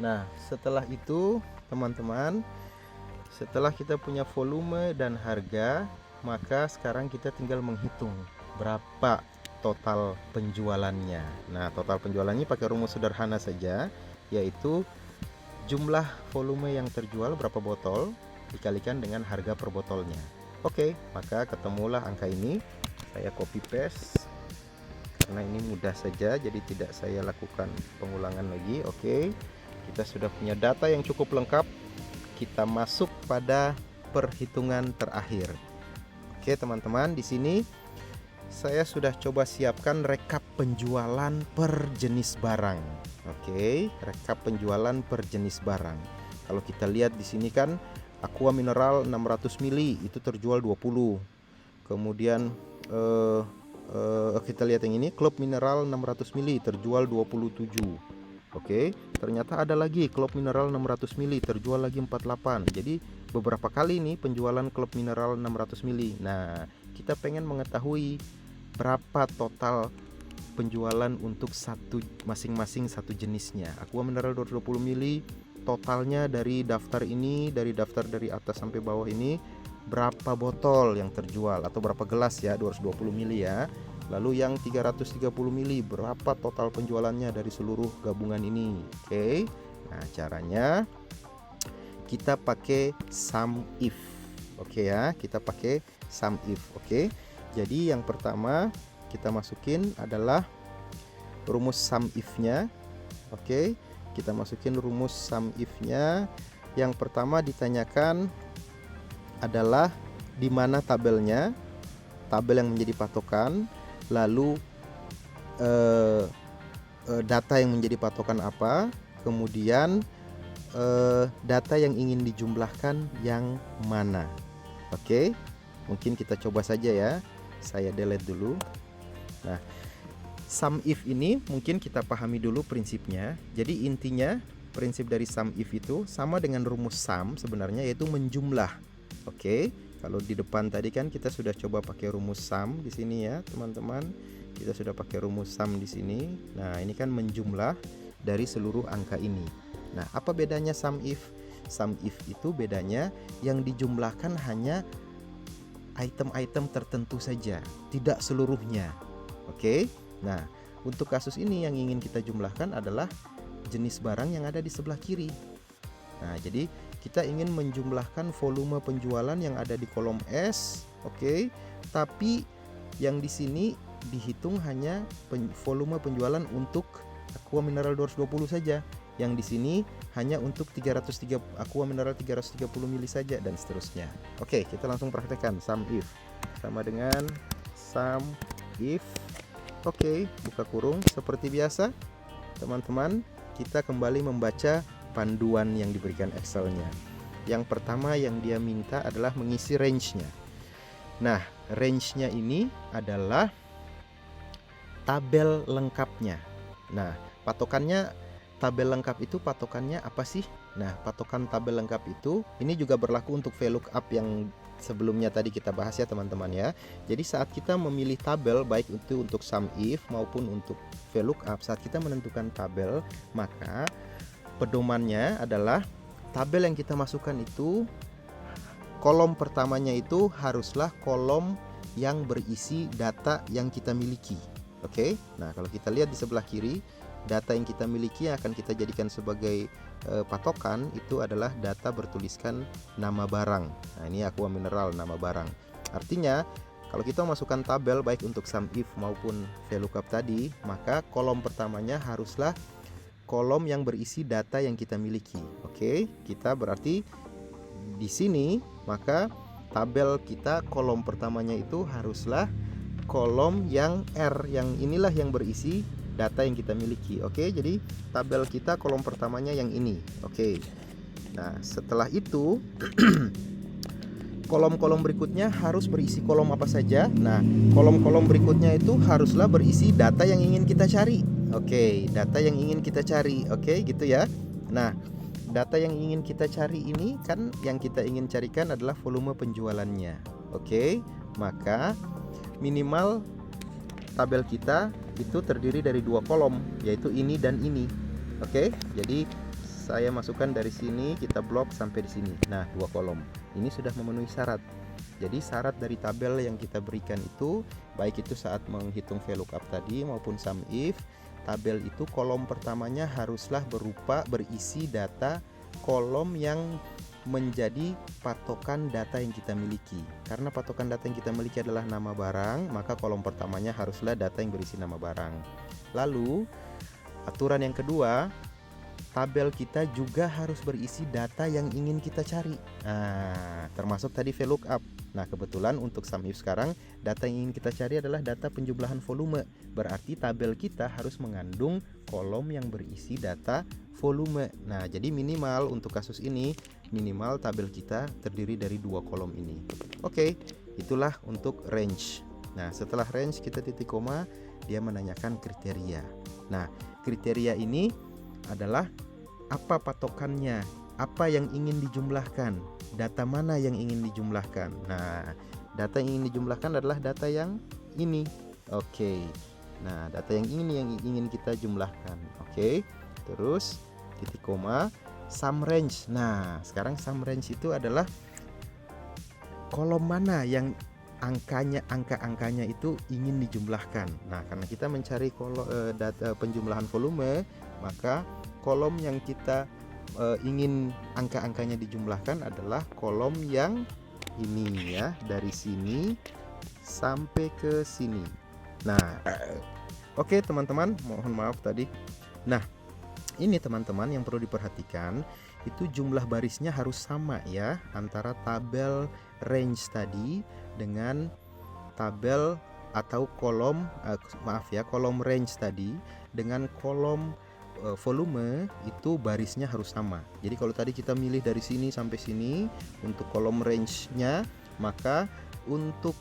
Nah, setelah itu teman-teman, setelah kita punya volume dan harga, maka sekarang kita tinggal menghitung berapa total penjualannya. Nah, total penjualannya pakai rumus sederhana saja, yaitu jumlah volume yang terjual berapa botol dikalikan dengan harga per botolnya. Oke, maka ketemulah angka ini. Saya copy paste karena ini mudah saja, jadi tidak saya lakukan pengulangan lagi. Oke, kita sudah punya data yang cukup lengkap. Kita masuk pada perhitungan terakhir. Oke teman-teman, di sini saya sudah coba siapkan rekap penjualan per jenis barang. Oke, rekap penjualan per jenis barang. Kalau kita lihat di sini kan aqua mineral 600 ml itu terjual 20. Kemudian kita lihat yang ini, klub mineral 600 ml terjual 27. Oke, ternyata ada lagi klub mineral 600 ml terjual lagi 48. Jadi beberapa kali nih penjualan klub mineral 600 ml. Nah, kita pengen mengetahui berapa total penjualan untuk masing-masing satu jenisnya. Aqua mineral 220 ml totalnya dari daftar ini, dari daftar dari atas sampai bawah ini, berapa botol yang terjual atau berapa gelas ya, 220 ml ya. Lalu yang 330 ml berapa total penjualannya dari seluruh gabungan ini. Oke. Nah, caranya kita pakai sum if. Oke ya, kita pakai sum if. Oke. Jadi yang pertama kita masukin adalah rumus sum if-nya. Oke, kita masukin rumus sum if-nya. Yang pertama ditanyakan adalah di mana tabelnya, tabel yang menjadi patokan, lalu data yang menjadi patokan apa, kemudian data yang ingin dijumlahkan yang mana. Oke, mungkin kita coba saja ya. Saya delete dulu. Nah, sum if ini mungkin kita pahami dulu prinsipnya. Jadi intinya prinsip dari sum if itu sama dengan rumus sum sebenarnya, yaitu menjumlah. Oke, kalau di depan tadi kan kita sudah coba pakai rumus sum di sini ya, teman-teman. Kita sudah pakai rumus sum di sini. Nah, ini kan menjumlah dari seluruh angka ini. Nah, apa bedanya sum if? Sum if itu bedanya yang dijumlahkan hanya item-item tertentu saja, tidak seluruhnya. Oke. Nah, untuk kasus ini yang ingin kita jumlahkan adalah jenis barang yang ada di sebelah kiri. Nah, jadi kita ingin menjumlahkan volume penjualan yang ada di kolom S, oke. Tapi yang di sini dihitung hanya volume penjualan untuk aqua mineral 220 saja. Yang di sini hanya untuk aqua mineral 330 ml saja, dan seterusnya. Oke, kita langsung praktekkan sum if. Sama dengan sum if. Oke, buka kurung seperti biasa. Teman-teman, kita kembali membaca panduan yang diberikan Excel-nya. Yang pertama yang dia minta adalah mengisi range-nya. Nah, range-nya ini adalah tabel lengkapnya. Nah, patokannya tabel lengkap itu patokannya apa sih? Nah, patokan tabel lengkap itu ini juga berlaku untuk VLOOKUP yang sebelumnya tadi kita bahas ya teman-teman ya. Jadi saat kita memilih tabel, baik itu untuk sum if maupun untuk VLOOKUP, saat kita menentukan tabel, maka pedomannya adalah tabel yang kita masukkan itu, kolom pertamanya itu haruslah kolom yang berisi data yang kita miliki. Oke, nah kalau kita lihat di sebelah kiri, data yang kita miliki yang akan kita jadikan sebagai patokan itu adalah data bertuliskan nama barang. Nah ini aqua mineral, nama barang. Artinya kalau kita masukkan tabel baik untuk sum if maupun VLOOKUP tadi, maka kolom pertamanya haruslah kolom yang berisi data yang kita miliki. Oke, kita berarti di sini maka tabel kita kolom pertamanya itu haruslah kolom yang R, yang inilah yang berisi data yang kita miliki. Oke, jadi tabel kita kolom pertamanya yang ini. Oke, nah setelah itu kolom-kolom berikutnya harus berisi kolom apa saja. Nah, kolom-kolom berikutnya itu haruslah berisi data yang ingin kita cari. Oke, data yang ingin kita cari. Oke, gitu ya. Nah, data yang ingin kita cari ini kan yang kita ingin carikan adalah volume penjualannya. Oke, maka minimal tabel kita itu terdiri dari 2 kolom, yaitu ini dan ini. Oke, jadi saya masukkan dari sini, kita blok sampai di sini. Nah, 2 kolom. Ini sudah memenuhi syarat. Jadi syarat dari tabel yang kita berikan itu, baik itu saat menghitung VLOOKUP tadi maupun sum if, tabel itu kolom pertamanya haruslah berisi data kolom yang menjadi patokan data yang kita miliki. Karena patokan data yang kita miliki adalah nama barang, maka kolom pertamanya haruslah data yang berisi nama barang. Lalu aturan yang kedua, tabel kita juga harus berisi data yang ingin kita cari. Nah, termasuk tadi VLOOKUP. Nah, kebetulan untuk sum if sekarang data yang ingin kita cari adalah data penjumlahan volume. Berarti tabel kita harus mengandung kolom yang berisi data volume. Nah, jadi minimal untuk kasus ini, minimal tabel kita terdiri dari 2 kolom ini. Oke, itulah untuk range. Nah, setelah range kita titik koma, dia menanyakan kriteria. Nah, kriteria ini adalah apa patokannya, apa yang ingin dijumlahkan, data mana yang ingin dijumlahkan. Nah, data yang ingin dijumlahkan adalah data yang ini. Oke. Nah, data yang ini yang ingin kita jumlahkan. Oke. Terus titik koma, sum range. Nah, sekarang sum range itu adalah kolom mana yang angka-angkanya itu ingin dijumlahkan. Nah, karena kita mencari data penjumlahan volume, maka kolom yang kita ingin angka-angkanya dijumlahkan adalah kolom yang ini ya, dari sini sampai ke sini. Nah, oke teman-teman, mohon maaf tadi. Nah, ini teman-teman yang perlu diperhatikan, itu jumlah barisnya harus sama ya, antara tabel range tadi dengan tabel atau kolom kolom range tadi dengan kolom volume, itu barisnya harus sama. Jadi kalau tadi kita milih dari sini sampai sini untuk kolom range-nya, maka untuk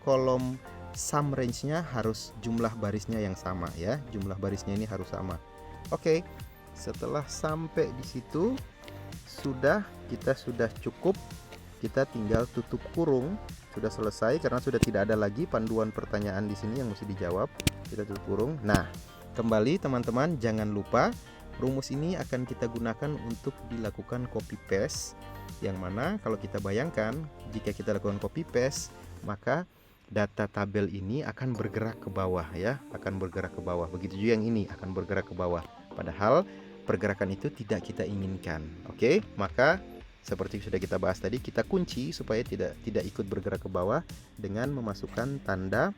kolom sum range-nya harus jumlah barisnya yang sama ya. Jumlah barisnya ini harus sama. Oke. Setelah sampai di situ kita sudah cukup. Kita tinggal tutup kurung. Sudah selesai karena sudah tidak ada lagi panduan pertanyaan di sini yang mesti dijawab. Kita tutup kurung. Nah, kembali teman-teman, jangan lupa rumus ini akan kita gunakan untuk dilakukan copy paste, yang mana kalau kita bayangkan jika kita lakukan copy paste, maka data tabel ini akan bergerak ke bawah ya, akan bergerak ke bawah. Begitu juga yang ini akan bergerak ke bawah. Padahal pergerakan itu tidak kita inginkan. Oke, maka seperti sudah kita bahas tadi, kita kunci supaya tidak ikut bergerak ke bawah dengan memasukkan tanda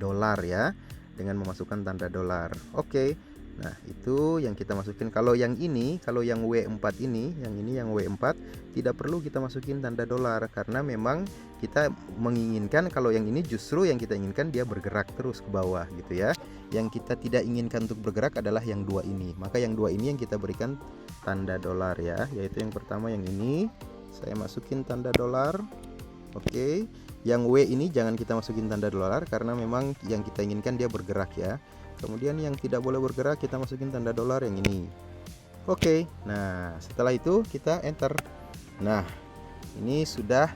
dolar ya. Dengan memasukkan tanda dolar. Oke. Nah, itu yang kita masukin. Kalau yang ini, kalau yang W4 ini, yang W4 tidak perlu kita masukin tanda dolar karena memang kita menginginkan kalau yang ini justru yang kita inginkan dia bergerak terus ke bawah gitu ya. Yang kita tidak inginkan untuk bergerak adalah yang 2 ini. Maka yang 2 ini yang kita berikan tanda dolar ya, yaitu yang pertama yang ini. Saya masukin tanda dolar. Oke. Yang W ini jangan kita masukin tanda dolar karena memang yang kita inginkan dia bergerak ya. Kemudian yang tidak boleh bergerak kita masukin tanda dolar yang ini. Oke. Nah, setelah itu kita enter. Nah, ini sudah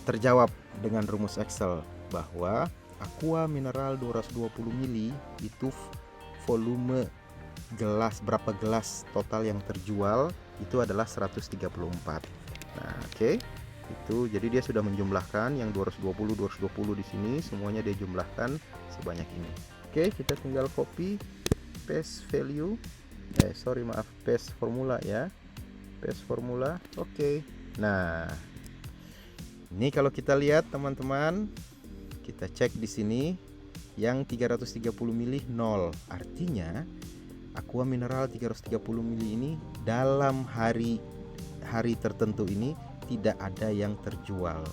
terjawab dengan rumus Excel bahwa aqua mineral 220 ml itu volume gelas, berapa gelas total yang terjual itu adalah 134. Nah, oke. Itu jadi dia sudah menjumlahkan yang 220 di sini, semuanya dia jumlahkan sebanyak ini. Oke, kita tinggal copy paste value. Paste formula ya. Paste formula. Oke. Nah, ini kalau kita lihat teman-teman, kita cek di sini yang 330 ml 0. Artinya aqua mineral 330 ml ini dalam hari tertentu ini tidak ada yang terjual.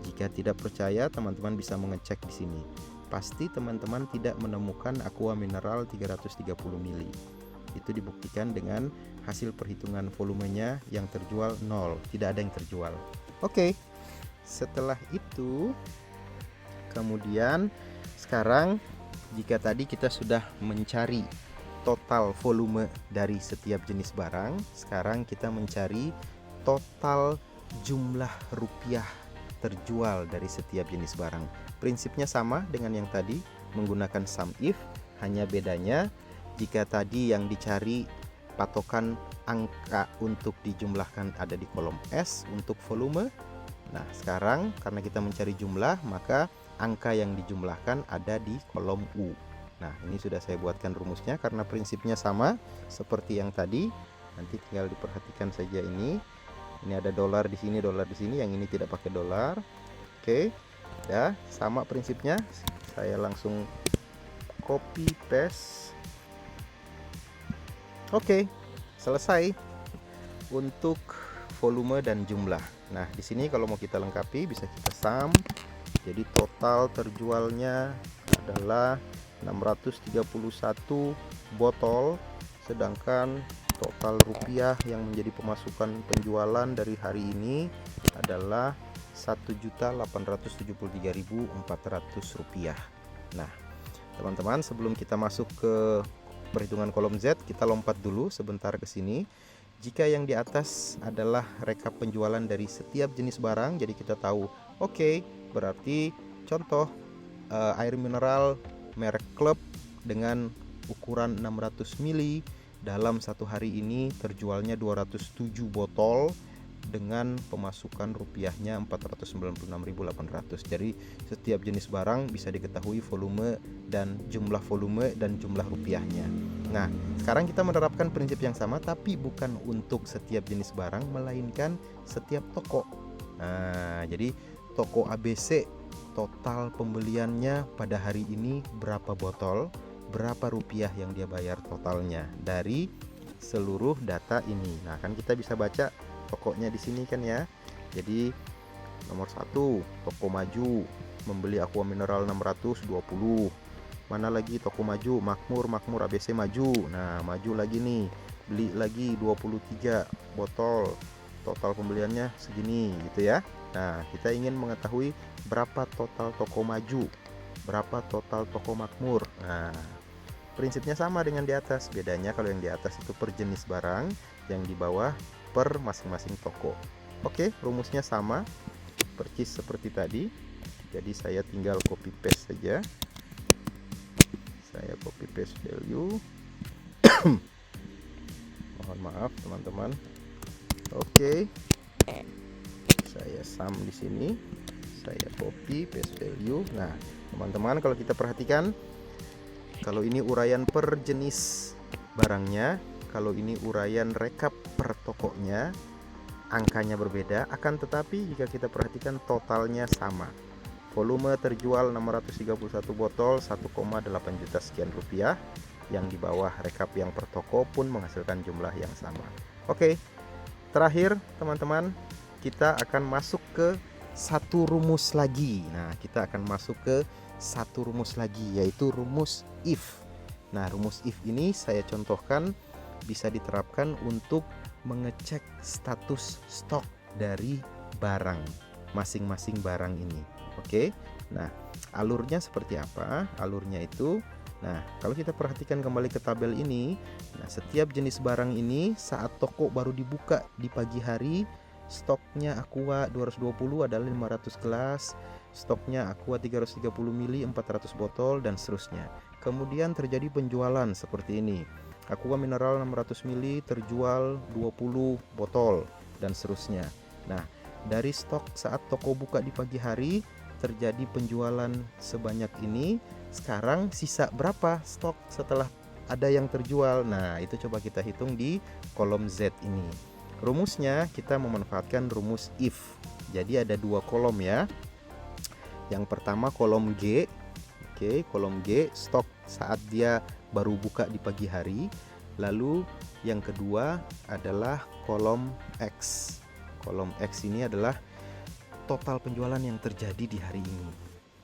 Jika tidak percaya, teman-teman bisa mengecek di sini. Pasti teman-teman tidak menemukan aqua mineral 330 ml. Itu dibuktikan dengan hasil perhitungan volumenya yang terjual 0, tidak ada yang terjual. Oke. Setelah itu, kemudian sekarang jika tadi kita sudah mencari total volume dari setiap jenis barang, sekarang kita mencari total jumlah rupiah terjual dari setiap jenis barang. Prinsipnya sama dengan yang tadi, menggunakan sum if, hanya bedanya jika tadi yang dicari patokan angka untuk dijumlahkan ada di kolom S untuk volume. Nah, sekarang karena kita mencari jumlah, maka angka yang dijumlahkan ada di kolom U. Nah, ini sudah saya buatkan rumusnya karena prinsipnya sama seperti yang tadi. Nanti tinggal diperhatikan saja ini. Ini ada dolar di sini, yang ini tidak pakai dolar. Oke. Ya, sama prinsipnya. Saya langsung copy paste. Oke, selesai untuk volume dan jumlah. Nah, di sini kalau mau kita lengkapi bisa kita sum. Jadi total terjualnya adalah 631 botol, sedangkan total rupiah yang menjadi pemasukan penjualan dari hari ini adalah 1.873.400 rupiah. Nah, teman-teman, sebelum kita masuk ke perhitungan kolom Z, kita lompat dulu sebentar ke sini. Jika yang di atas adalah rekap penjualan dari setiap jenis barang, jadi kita tahu, oke, berarti contoh air mineral merek Club dengan ukuran 600 ml dalam satu hari ini terjualnya 207 botol dengan pemasukan rupiahnya 496.800. Jadi setiap jenis barang bisa diketahui volume dan jumlah volume dan jumlah rupiahnya. Nah, sekarang kita menerapkan prinsip yang sama tapi bukan untuk setiap jenis barang melainkan setiap toko. Nah, jadi toko ABC total pembeliannya pada hari ini berapa botol, berapa rupiah yang dia bayar totalnya dari seluruh data ini. Nah, kan kita bisa baca tokonya di sini kan ya. Jadi nomor 1 toko Maju membeli aqua mineral 620. Mana lagi toko Maju? Makmur ABC Maju. Nah, Maju lagi nih, beli lagi 23 botol, total pembeliannya segini gitu ya. Nah, kita ingin mengetahui berapa total toko Maju, berapa total toko Makmur. Nah, prinsipnya sama dengan di atas, bedanya kalau yang di atas itu per jenis barang, yang di bawah per masing-masing toko. Oke, rumusnya sama persis seperti tadi. Jadi saya tinggal copy paste saja. Saya copy paste value. Mohon maaf teman-teman. Oke. Saya sum di sini. Saya copy paste value. Nah, teman-teman, kalau kita perhatikan, kalau ini uraian per jenis barangnya, kalau ini uraian rekap per tokonya, angkanya berbeda. Akan tetapi jika kita perhatikan totalnya sama. Volume terjual 631 botol, 1,8 juta sekian rupiah. Yang di bawah rekap yang per toko pun menghasilkan jumlah yang sama. Oke, terakhir teman-teman, kita akan masuk ke satu rumus lagi. Nah, kita akan masuk ke satu rumus lagi, yaitu rumus if. Nah, rumus if ini saya contohkan bisa diterapkan untuk mengecek status stok dari barang, masing-masing barang ini. Oke. Nah, alurnya seperti apa? Alurnya itu, nah, kalau kita perhatikan kembali ke tabel ini, nah, setiap jenis barang ini saat toko baru dibuka di pagi hari, stoknya Aqua 220 adalah 500 gelas, stoknya Aqua 330 ml 400 botol, dan seterusnya. Kemudian terjadi penjualan seperti ini. Aqua mineral 600 ml terjual 20 botol, dan seterusnya. Nah, dari stok saat toko buka di pagi hari terjadi penjualan sebanyak ini. Sekarang sisa berapa stok setelah ada yang terjual? Nah, itu coba kita hitung di kolom Z ini. Rumusnya kita memanfaatkan rumus if. Jadi ada dua kolom ya. Yang pertama kolom G. Oke, kolom G stok saat dia baru buka di pagi hari. Lalu yang kedua adalah kolom X. Kolom X ini adalah total penjualan yang terjadi di hari ini.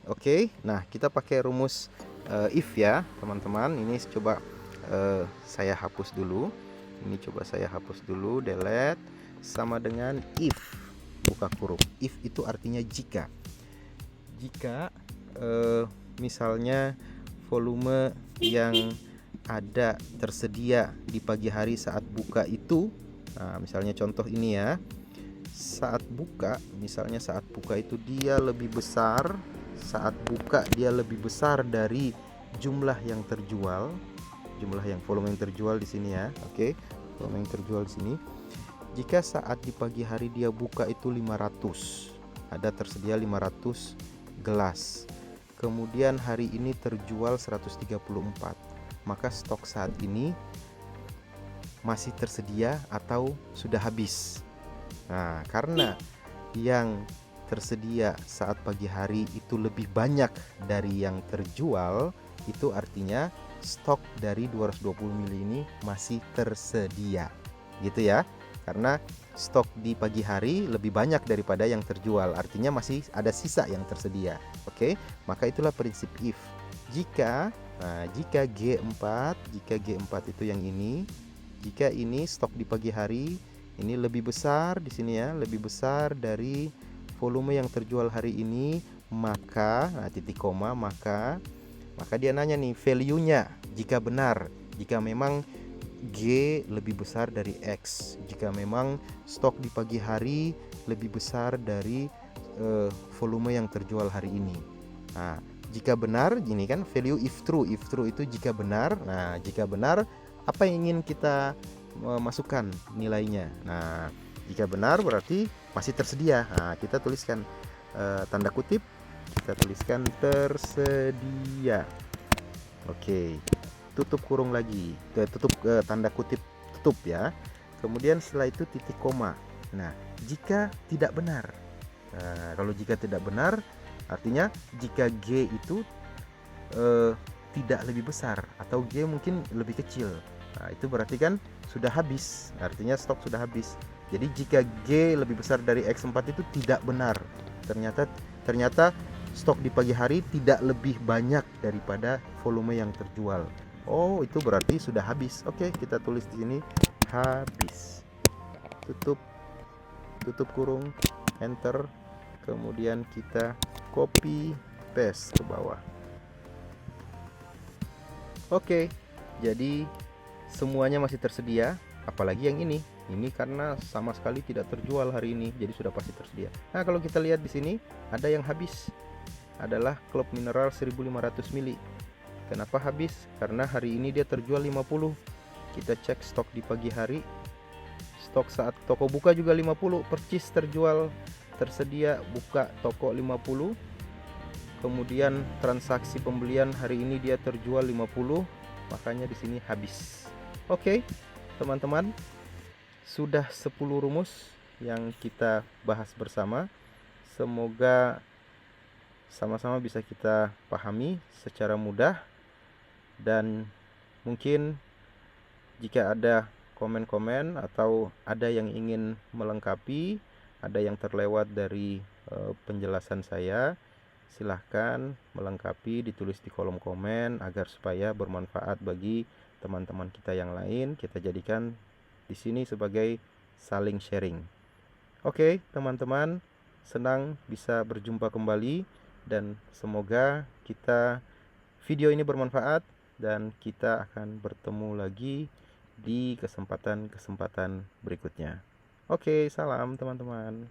Oke, nah kita pakai rumus if ya teman-teman. Ini coba saya hapus dulu. Ini coba saya hapus dulu, delete. Sama dengan if, buka kurung. If itu artinya jika. Jika misalnya volume yang ada tersedia di pagi hari saat buka itu, nah, misalnya contoh ini ya, saat buka, misalnya saat buka itu dia lebih besar, saat buka dia lebih besar dari jumlah yang terjual, jumlah yang volume yang terjual di sini ya. Oke, volume yang terjual di sini. Jika saat di pagi hari dia buka itu 500, ada tersedia 500 gelas. Kemudian hari ini terjual 134, maka stok saat ini masih tersedia atau sudah habis. Nah, karena yang tersedia saat pagi hari itu lebih banyak dari yang terjual, itu artinya stok dari 220 ml ini masih tersedia. Gitu ya. Karena stok di pagi hari lebih banyak daripada yang terjual, artinya masih ada sisa yang tersedia. Oke, maka itulah prinsip if. Jika G4, jika G4 itu yang ini, jika ini stok di pagi hari ini lebih besar di sini ya, lebih besar dari volume yang terjual hari ini, maka titik koma, maka dia nanya nih value-nya. Jika benar, jika memang G lebih besar dari X, jika memang stok di pagi hari lebih besar dari volume yang terjual hari ini. Nah, jika benar, gini kan value if true itu jika benar. Nah, jika benar, apa yang ingin kita masukkan nilainya? Nah, jika benar berarti masih tersedia. Nah, kita tuliskan tanda kutip, kita tuliskan tersedia. Oke, tutup kurung lagi, tutup tanda kutip, tutup ya. Kemudian setelah itu titik koma. Nah, jika tidak benar, kalau jika tidak benar artinya jika G itu tidak lebih besar atau G mungkin lebih kecil. Nah, itu berarti kan sudah habis, artinya stok sudah habis. Jadi jika G lebih besar dari X4 itu tidak benar. Ternyata stok di pagi hari tidak lebih banyak daripada volume yang terjual. Oh, itu berarti sudah habis. Oke, kita tulis di sini habis. Tutup kurung, enter. Kemudian kita copy paste ke bawah. Oke, jadi semuanya masih tersedia, apalagi yang ini. Ini karena sama sekali tidak terjual hari ini, jadi sudah pasti tersedia. Nah, kalau kita lihat di sini ada yang habis, adalah klub mineral 1500 ml. Kenapa habis? Karena hari ini dia terjual 50. Kita cek stok di pagi hari. Stok saat toko buka juga 50, percis terjual, tersedia, buka toko 50. Kemudian transaksi pembelian hari ini dia terjual 50, makanya di sini habis. Oke, teman-teman, sudah 10 rumus yang kita bahas bersama. Semoga sama-sama bisa kita pahami secara mudah, dan mungkin jika ada komen-komen atau ada yang ingin melengkapi, ada yang terlewat dari penjelasan saya, silahkan melengkapi, ditulis di kolom komen agar supaya bermanfaat bagi teman-teman kita yang lain. Kita jadikan di sini sebagai saling sharing. Oke, teman-teman, senang bisa berjumpa kembali, dan semoga video ini bermanfaat, dan kita akan bertemu lagi di kesempatan-kesempatan berikutnya. Oke, salam teman-teman.